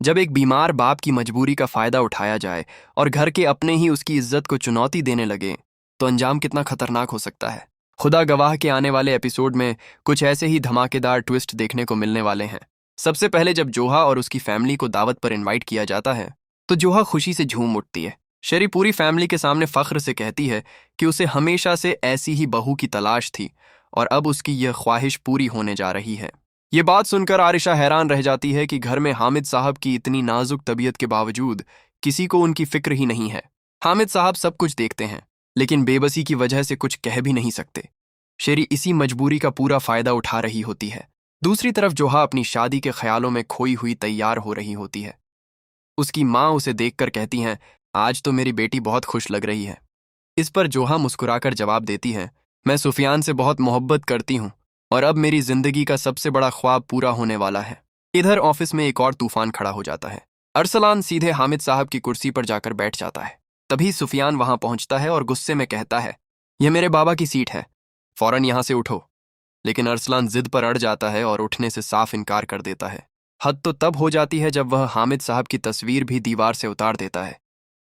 जब एक बीमार बाप की मजबूरी का फायदा उठाया जाए और घर के अपने ही उसकी इज्जत को चुनौती देने लगे, तो अंजाम कितना खतरनाक हो सकता है। खुदा गवाह के आने वाले एपिसोड में कुछ ऐसे ही धमाकेदार ट्विस्ट देखने को मिलने वाले हैं। सबसे पहले जब जोहा और उसकी फैमिली को दावत पर इनवाइट किया जाता है, तो जोहा खुशी से झूम उठती है। शेरी पूरी फैमिली के सामने फख्र से कहती है कि उसे हमेशा से ऐसी ही बहू की तलाश थी और अब उसकी यह ख्वाहिश पूरी होने जा रही है। ये बात सुनकर आरिशा हैरान रह जाती है कि घर में हामिद साहब की इतनी नाजुक तबीयत के बावजूद किसी को उनकी फिक्र ही नहीं है। हामिद साहब सब कुछ देखते हैं, लेकिन बेबसी की वजह से कुछ कह भी नहीं सकते। शेरी इसी मजबूरी का पूरा फायदा उठा रही होती है। दूसरी तरफ जोहा अपनी शादी के ख्यालों में खोई हुई तैयार हो रही होती है। उसकी माँ उसे देखकर कहती हैं, आज तो मेरी बेटी बहुत खुश लग रही है। इस पर जोहा मुस्कुराकर जवाब देती है, मैं सुफियान से बहुत मोहब्बत करती हूँ और अब मेरी जिंदगी का सबसे बड़ा ख्वाब पूरा होने वाला है। इधर ऑफिस में एक और तूफान खड़ा हो जाता है। अरसलान सीधे हामिद साहब की कुर्सी पर जाकर बैठ जाता है। तभी सुफियान वहां पहुंचता है और गुस्से में कहता है, यह मेरे बाबा की सीट है, फौरन यहां से उठो। लेकिन अरसलान जिद पर अड़ जाता है और उठने से साफ इनकार कर देता है। हद तो तब हो जाती है जब वह हामिद साहब की तस्वीर भी दीवार से उतार देता है।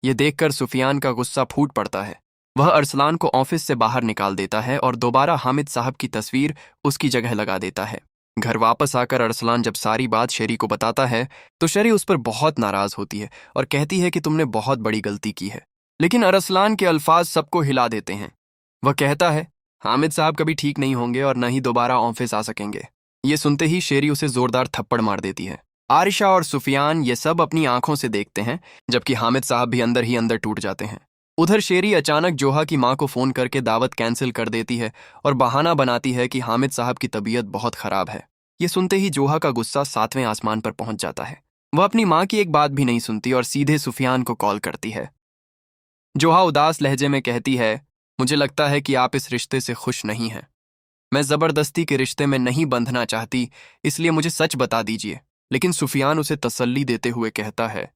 ये देखकर सुफियान का गुस्सा फूट पड़ता है। वह अरसलान को ऑफिस से बाहर निकाल देता है और दोबारा हामिद साहब की तस्वीर उसकी जगह लगा देता है। घर वापस आकर अरसलान जब सारी बात शेरी को बताता है, तो शेरी उस पर बहुत नाराज होती है और कहती है कि तुमने बहुत बड़ी गलती की है। लेकिन अरसलान के अल्फाज सबको हिला देते हैं। वह कहता है, हामिद साहब कभी ठीक नहीं होंगे और न ही दोबारा ऑफिस आ सकेंगे। ये सुनते ही शेरी उसे जोरदार थप्पड़ मार देती है। आरिशा और सुफियान ये सब अपनी आंखों से देखते हैं, जबकि हामिद साहब भी अंदर ही अंदर टूट जाते हैं। उधर शेरी अचानक जोहा की मां को फोन करके दावत कैंसिल कर देती है और बहाना बनाती है कि हामिद साहब की तबीयत बहुत खराब है। ये सुनते ही जोहा का गुस्सा 7वें आसमान पर पहुंच जाता है। वह अपनी मां की एक बात भी नहीं सुनती और सीधे सुफियान को कॉल करती है। जोहा उदास लहजे में कहती है, मुझे लगता है कि आप इस रिश्ते से खुश नहीं हैं। मैं जबरदस्ती के रिश्ते में नहीं बंधना चाहती, इसलिए मुझे सच बता दीजिए। लेकिन सुफियान उसे तसल्ली देते हुए कहता है,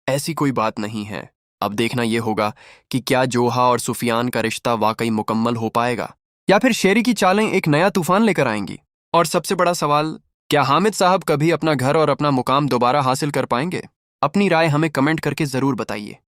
ऐसी कोई बात नहीं है। अब देखना यह होगा कि क्या जोहा और सुफियान का रिश्ता वाकई मुकम्मल हो पाएगा या फिर शेरी की चालें एक नया तूफान लेकर आएंगी। और सबसे बड़ा सवाल, क्या हामिद साहब कभी अपना घर और अपना मुकाम दोबारा हासिल कर पाएंगे? अपनी राय हमें कमेंट करके जरूर बताइए।